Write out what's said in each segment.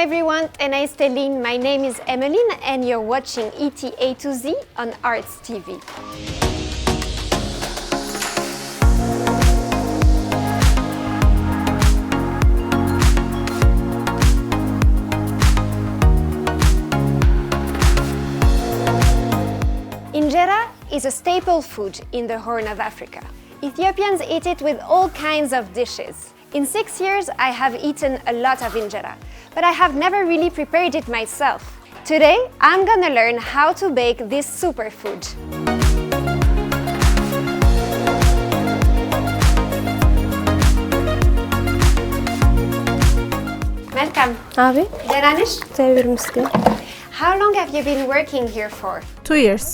everyone, ጤና ይስጥልኝ. My name is Emeline and you're watching ETA to Z on Arts TV. Injera is a staple food in the Horn of Africa. Ethiopians eat it with all kinds of dishes. In 6 years, I have eaten a lot of injera, but I have never really prepared it myself. Today, I'm gonna learn how to bake this superfood. Welcome. Abi, ደህና ነሽ? እግዚአብሔር ይመስገን. How long have you been working here for? 2 years.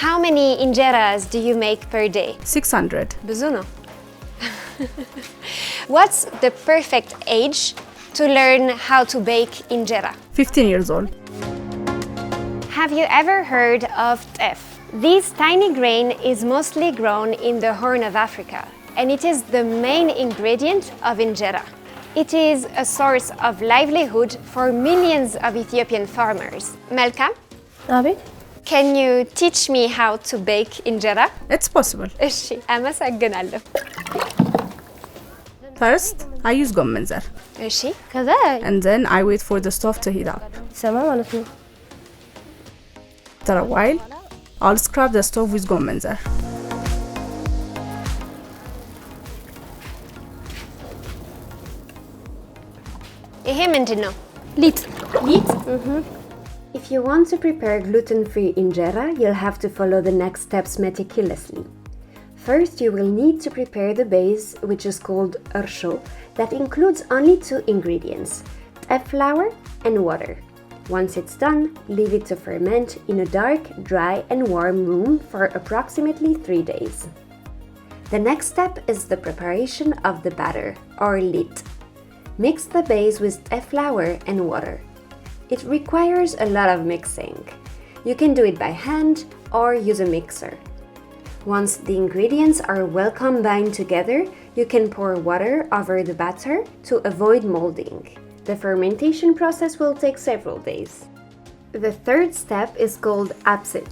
How many injeras do you make per day? 600. ብዙ ነው. What's the perfect age to learn how to bake injera? 15 years old. Have you ever heard of teff? This tiny grain is mostly grown in the Horn of Africa, and it is the main ingredient of injera. It is a source of livelihood for millions of Ethiopian farmers. Melka, Abi, can you teach me how to bake injera? it's possible. እሺ፣ አመሰግናለሁ. First, I use ጎመንዘር. እሺ፣ ከዛ and then I wait for the stove to heat up. ሰማ ማለት ነው. After a while, I'll scrub the stove with ጎመንዘር. ይሄ ምንድን ነው? ሊጥ. Meat? If you want to prepare gluten-free injera, you'll have to follow the next steps meticulously. First, you will need to prepare the base, which is called ersho, that includes only 2 ingredients, teff flour and water. Once it's done, leave it to ferment in a dark, dry and warm room for approximately 3 days. The next step is the preparation of the batter, or lit. Mix the base with teff flour and water. It requires a lot of mixing. You can do it by hand or use a mixer. Once the ingredients are well combined together, you can pour water over the batter to avoid molding. The fermentation process will take several days. The third step is called absit.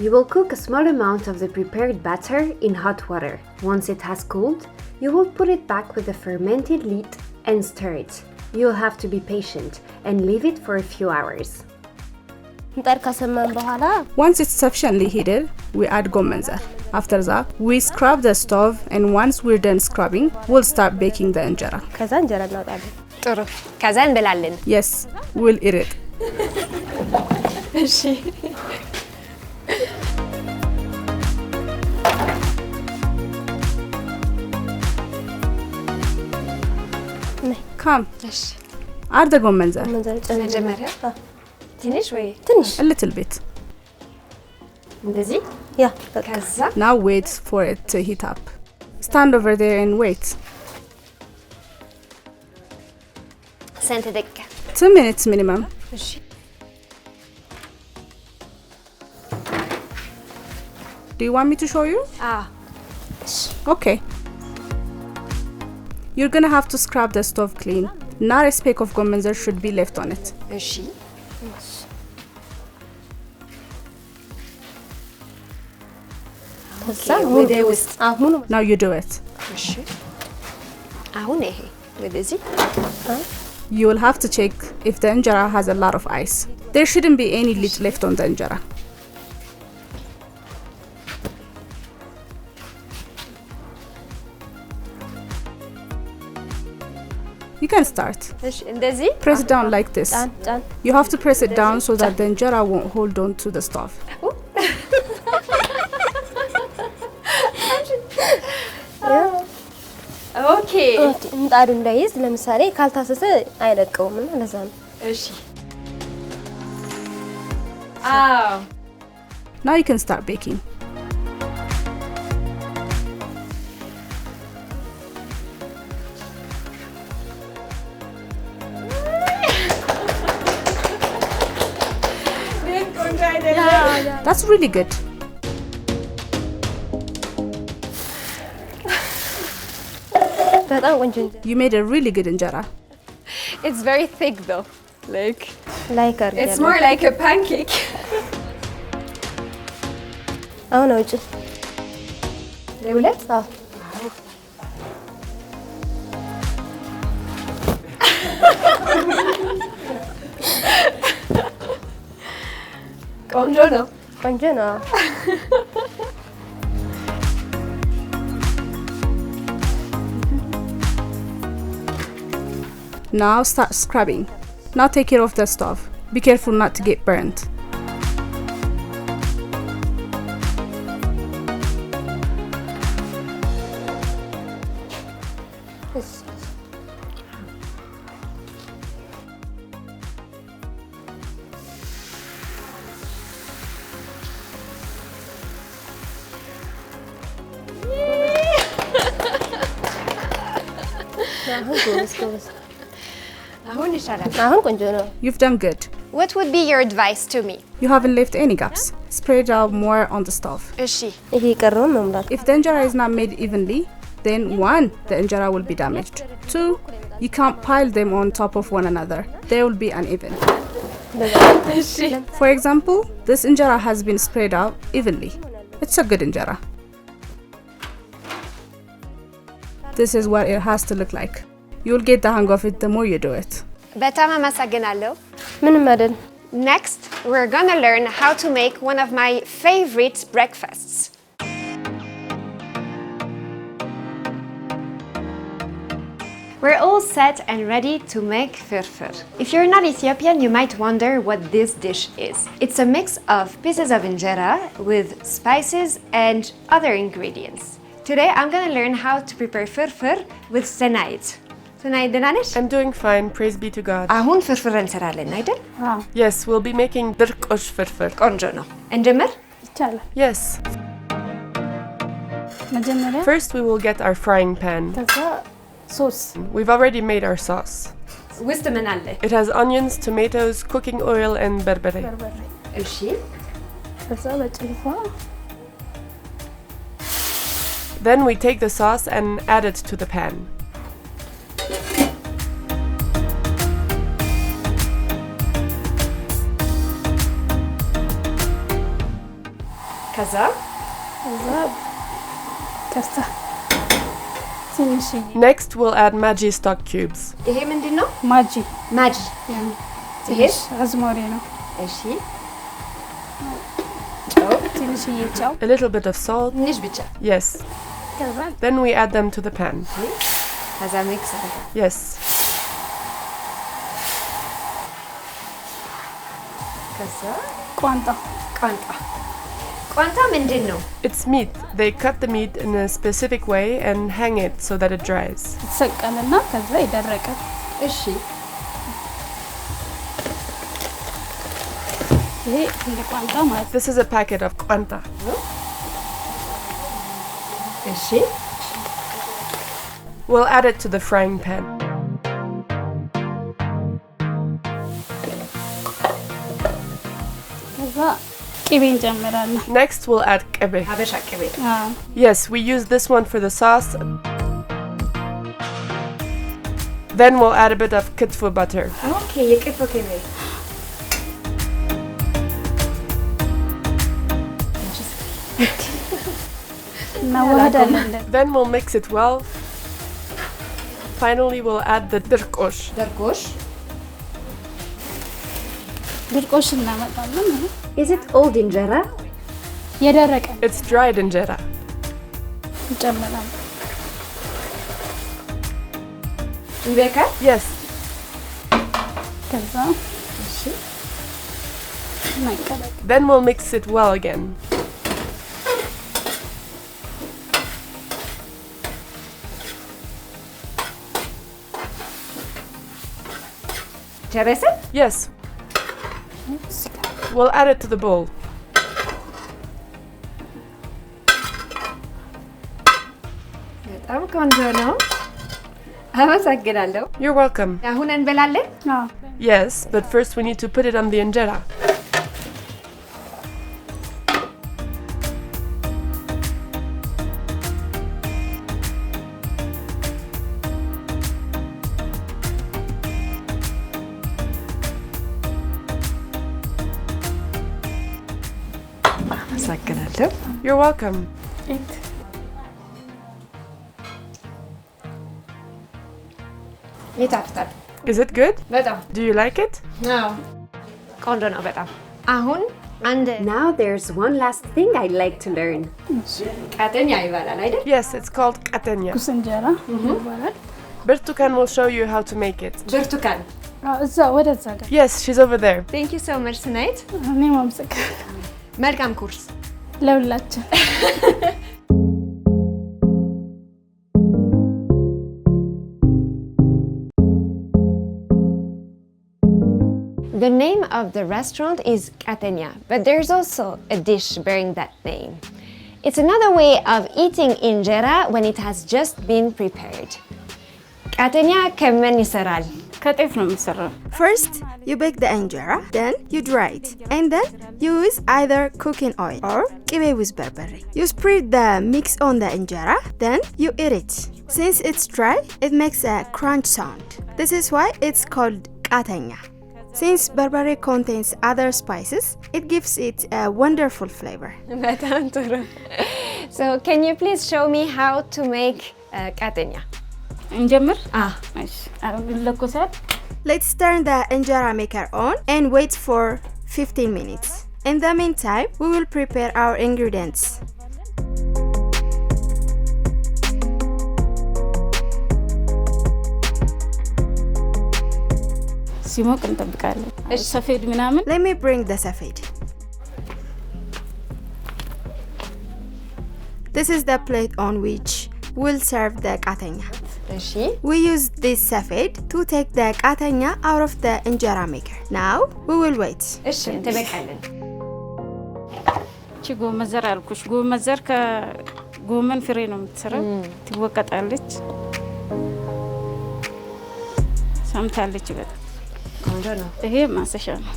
You will cook a small amount of the prepared batter in hot water. Once it has cooled, you will put it back with the fermented lit and stir it. You'll have to be patient and leave it for a few hours. Once it's sufficiently heated, we add ጎመንዘር. After that, we scrub the stove, and once we're done scrubbing, we'll start baking the injera. ከዛ እንጀራ እናወጣለን። ጥሩ። ከዛ እንበላለን። Yes, we'll eat it. እሺ። Come. እሺ። Add the ጎመንዘር. መጀመሪያ ትንሽ ወይ ትንሽ a little bit. እንደዚህ? Yeah. ከዛ Now wait for it to heat up. Stand over there and wait. ስንት ደቂቃ? 2 minutes minimum. እሺ። Do you want me to show you? Okay. You're gonna have to scrub the stove clean. Not a speck of ጎመንዘር should be left on it. እሺ። ወደ ውስጥ Now you do it. እሺ። አሁን ይሄ ወደዚህ You will have to check if the injera has a lot of ice. There shouldn't be any lit left on the injera. You can start. እሺ። እንደዚህ Press it down like this. You have to press it down so that the injera won't hold on to the stove. ኦኬ። ምጣዱ እንዳይዝ ለምሳሌ ካልታሰሰ አይለቀውም እና ለዛ ነው። እሺ። አዎ። Now you can start baking. That's really good. በጣም ቆንጆ እንጀራ። You made a really good injera. It's very thick though. Like አድርጌ it's more like a pancake. አሁን አውጪ ለሁለት አዎ ቆንጆ ነው። ቆንጆ ነው። Now start scrubbing. Now take care of the stove. Be careful not to get burnt. አሁን ይሻላል። አሁን ቆንጆ ነው። You've done good. What would be your advice to me? You haven't left any gaps. Spread out more on the stove. እሺ ይሄ የቀረውን መሙላት If the injera is not made evenly, then 1. The injera will be damaged. 2. You can't pile them on top of one another. They will be uneven. For example, this injera has been spread out evenly. It's a good injera. This is what it has to look like. You'll get the hang of it the more you do it. በጣም አመሰግናለሁ። ምንም አይደል። Next, we're gonna learn how to make one of my favorite breakfasts. We're all set and ready to make fırfır. If you're not Ethiopian, you might wonder what this dish is. It's a mix of pieces of injera with spices and other ingredients. Today, I'm gonna learn how to prepare fırfır with senaid. Senaid, ደህና ነሽ? I'm doing fine, praise be to God. አሁን ፍርፍር እንሰራለን አይደል? Yes, we'll be making ድርቆሽ ፍርፍር. ቆንጆ ነው። እንጀምር? ይቻላል። Yes. መጀመሪያ First, we will get our frying pan. ከዛ ሶስ We've already made our sauce. ውስጥ ምን አለ? It has onions, tomatoes, cooking oil, and berbere. በርበሬ እሺ። ከዛ በጭልፋ Then we take the sauce and add it to the pan. ከዛ ከዛ ከዛ ትንሽዬ Next, we'll add Maggi stock cubes. ይሄ ምንድን ነው? ማጂ ማጂ። ትንሽ አዝማሪ ነው። እሺ። ትንሽዬ ጨው A little bit of salt. ትንሽ ብቻ። Yes. ከዛ Then we add them to the pan. ከዛ ሚክስ አድርገን Yes. ከዛ ቋንጣ ቋንጣ። ቋንጣ ምንድን ነው? It's meat. They cut the meat in a specific way and hang it so that it dries. ይሰቀልና ከዛ ይደረቃል። እሺ። ይሄ እንደ ቋንጣ ማለት This is a packet of kwanta. እሺ። We'll add it to the frying pan. ከዛ ቅቤ እንጨምራለን። Next, we'll add kebe. ሀበሻ ቅቤ። አዎ Yes, we use this one for the sauce. Then we'll add a bit of ክትፎ butter. ኦኬ፣ የቅፎ ቅቤ። እናዋህዳለን። Then we'll mix it well. Finally, we'll add the ድርቆሽ. ደርቆሽ። ድርቆሽ እናመጣለን። Is it old injera? የደረቀ It's dried injera. እንጨምራለን። ይበቃል? Yes. ከዛ እሺ ማይቀበል Then we'll mix it well again. ጨረስን? Yes. We'll add it to the bowl. በጣም ቆንጆ ነው። አመሰግናለሁ። You're welcome. አሁን እንበላለን? አዎ Yes, but first we need to put it on the injera. አመሰግናለሁ። You're welcome. ይጣፍጣል Is it good? በጣም Do you like it? አዎ ቆንጆ ነው በጣም አሁን አንድ Now there's one last thing I'd like to learn. ቃተኛ ይባላል አይደል? Yes, it's called katenya. እንጀራ ይባላል። Bertukan will show you how to make it. ብርቱካን እዛ ወደዛ ጋር Yes, she's over there. Thank you so much tonight. እኔም አመሰግናለሁ መልካም ኩርስ ለሁላችን። The name of the restaurant is Katenya, but there's also a dish bearing that name. It's another way of eating injera when it has just been prepared. Katenya ከምን ይሰራል? ከጤፍ ነው የሚሰራው። First, you bake the injera, then you dry it, and then you use either cooking oil or kibe with berbere. You spread the mix on the injera, then you eat it. Since it's dry, it makes a crunch sound. This is why it's called katenya. Since berbere contains other spices, it gives it a wonderful flavor. በጣም ጥሩ. So can you please show me how to make katenya? እንጀምር? እሺ አሁን ለኮሳት Let's turn the injera maker on and wait for 15 minutes. In the meantime, we will prepare our ingredients. ሲሞቅ እንጠብቃለን። ሰፌድ ምናምን Let me bring the safed. This is the plate on which we'll serve the katenya. እሺ We use this safed to take the katenya out of the injera maker. Now, we will wait. እሺ እንጠብቃለን እቺ ጎመን ዘር አልኩሽ። ጎመን ዘር ከጎመን ፍሬ ነው የምትሰራው። ትወቀጣለች። ሰምታለች በጣም ቆንጆ ነው ይሄ ማሰሻ ነው።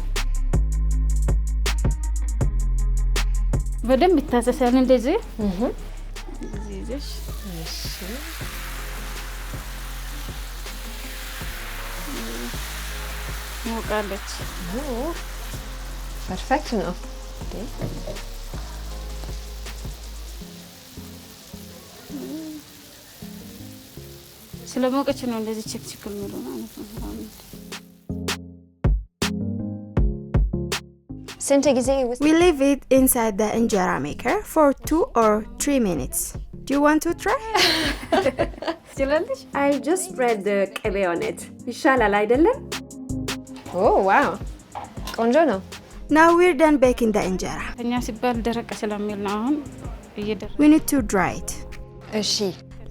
በደንብ ይታሰሳል እንደዚህ እንደዚህ ይዘሽ ሞቃለች። ፐርፌክት ነው ስለሞቀች ነው እንደዚህ ችክችክ የሚለው ማለት ነው። ስንት ጊዜ ውስጥ We leave it inside the injera maker for 2 or 3 minutes. Do you want to try? ትችላለሽ? I'll just spread the ቅቤ on it. ይሻላል አይደለም? ዋው ቆንጆ ነው Now we're done baking the injera. እኛ ሲባል ደረቀ ስለሚል ነው አሁን እየደረቀ We need to dry it. እሺ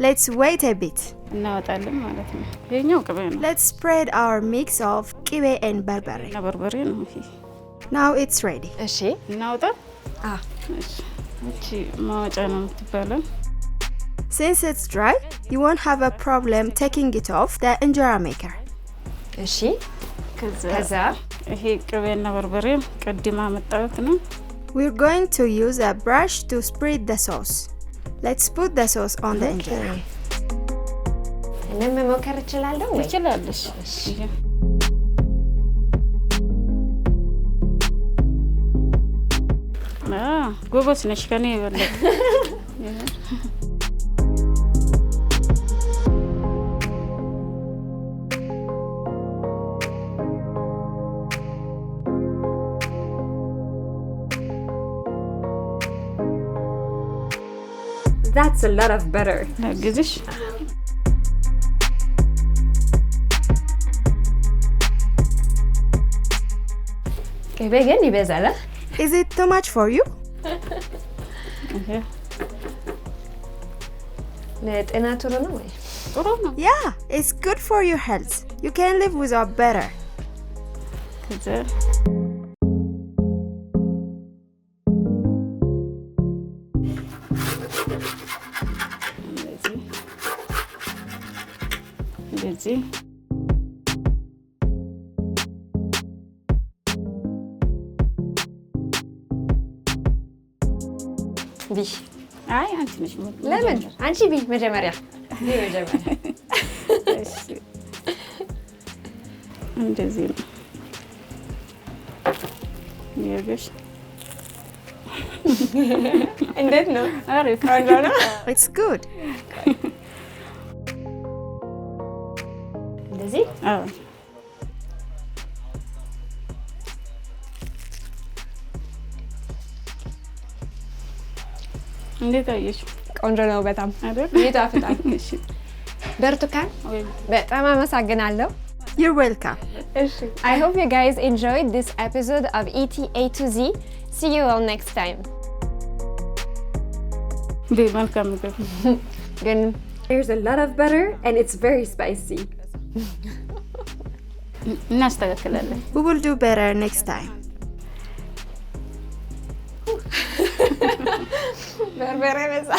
Let's wait a bit. እናወጣለን ማለት ነው። ይሄኛው ቅቤ ነው Let's spread our mix of kibe and berbere. እና በርበሬ ነው ይሄ። Now it's ready. እሺ እናወጣ እሺ እቺ ማወጫ ነው የምትባለው። Since it's dry, you won't have a problem taking it off the injera maker. እሺ ከዛ ከዛ ይሄ ቅቤና በርበሬ ቀድማ መጣሁት ነው። We're going to use a brush to spread the sauce. Let's put the sauce on the injera. እኔም መሞከር እችላለሁ ወይ? ትችላለሽ። ይሄ ጎበዝ ነሽ ከኔ የበለጠ። That's a lot of butter. ለግዝሽ ቅቤ ግን ይበዛል Is it too much for you? ይሄ ለጤና ጥሩ ነው ወይ? ጥሩ ነው። Yeah, it's good for your health. You can live without butter. ከዛ እንደዚህ ቢ አይ አንቺ ነሽ ለምን አንቺ ቢ መጀመሪያ መጀመሪያ እሺ እንደዚህ ነው። ይኸውልሽ እንዴት ነው? አሪፍ ነው? It's good. እንደዚህ አዎ እንዴት አየሽ? ቆንጆ ነው በጣም አይደል? ይጣፍጣል። እሺ ብርቱካን በጣም አመሰግናለሁ። You're welcome. I hope you guys enjoyed this episode of ET A to Z. See you all next time. መልካም ምግብ ግን There's a lot of butter and it's very spicy. እናስተካክላለን። We will do better next time. በርበሬ በዛ